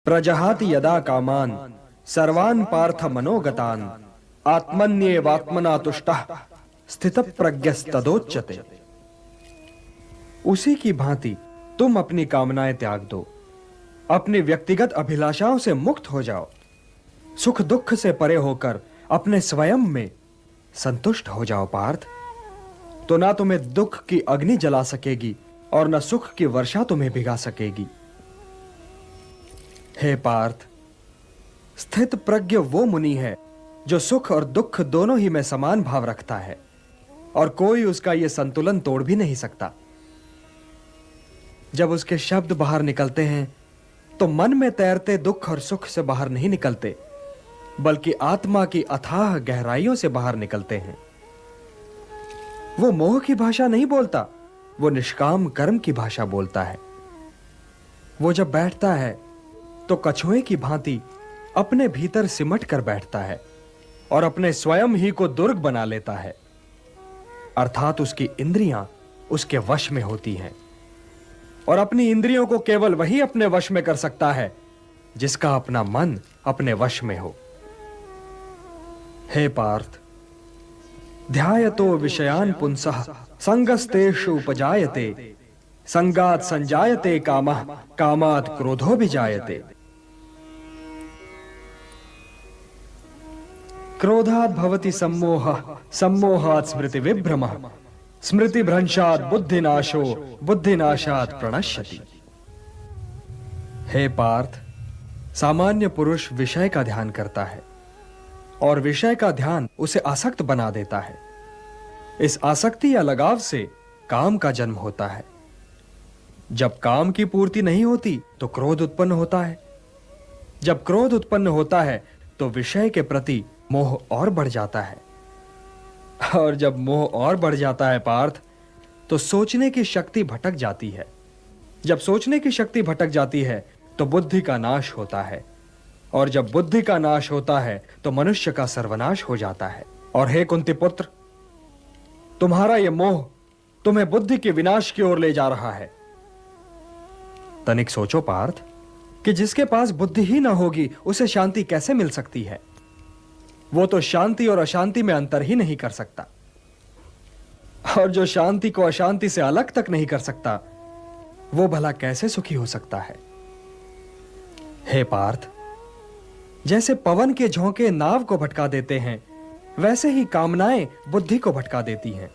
प्रजहाति यदा कामान सर्वान् पार्थ मनोगतान् आत्मन्येवात्मना तुष्टः स्थितप्रज्ञस्तदोच्यते। उसी की भांति तुम अपनी कामनाएं त्याग दो, अपनी व्यक्तिगत अभिलाषाओं से मुक्त हो जाओ, सुख दुख से परे होकर अपने स्वयं में संतुष्ट हो जाओ पार्थ। तो ना तुम्हें दुख की अग्नि जला सकेगी और न सुख की वर्षा तुम्हें भिगा सकेगी। हे पार्थ, स्थित प्रज्ञ वो मुनि है जो सुख और दुख दोनों ही में समान भाव रखता है और कोई उसका यह संतुलन तोड़ भी नहीं सकता। जब उसके शब्द बाहर निकलते हैं तो मन में तैरते दुख और सुख से बाहर नहीं निकलते, बल्कि आत्मा की अथाह गहराइयों से बाहर निकलते हैं। वो मोह की भाषा नहीं बोलता, वो निष्काम कर्म की भाषा बोलता है। वो जब बैठता है तो कछुए की भांति अपने भीतर सिमट कर बैठता है और अपने स्वयं ही को दुर्ग बना लेता है, अर्थात उसकी इंद्रियां उसके वश में होती हैं और अपनी इंद्रियों को केवल वही अपने वश में कर सकता है जिसका अपना मन अपने वश में हो। हे पार्थ, ध्यायतो विषयान् पुंसः संगस्तेषु उपजायते संगात् संजायते कामः कामात् क्रोधो विजायते। क्रोधात् भवति सम्मोहः सम्मोहात् स्मृति विभ्रमः स्मृति भ्रंशात् बुद्धिनाशो बुद्धिनाशात् प्रणश्यति। हे पार्थ, सामान्य पुरुष विषय का ध्यान करता है और विषय का ध्यान उसे आसक्त बना देता है। इस आसक्ति या लगाव से काम का जन्म होता है। जब काम की पूर्ति नहीं होती तो क्रोध उत्पन्न होता है। जब क्रोध उत्पन्न होता है तो विषय के प्रति मोह और बढ़ जाता है और जब मोह और बढ़ जाता है पार्थ, तो सोचने की शक्ति भटक जाती है। जब सोचने की शक्ति भटक जाती है तो बुद्धि का नाश होता है और जब बुद्धि का नाश होता है तो मनुष्य का सर्वनाश हो जाता है। और हे कुंती पुत्र, तुम्हारा यह मोह तुम्हें बुद्धि के विनाश की ओर ले जा रहा है। तनिक सोचो पार्थ कि जिसके पास बुद्धि ही ना होगी उसे शांति कैसे मिल सकती है। वो तो शांति और अशांति में अंतर ही नहीं कर सकता, और जो शांति को अशांति से अलग तक नहीं कर सकता वो भला कैसे सुखी हो सकता है। हे पार्थ, जैसे पवन के झोंके नाव को भटका देते हैं, वैसे ही कामनाएं बुद्धि को भटका देती हैं।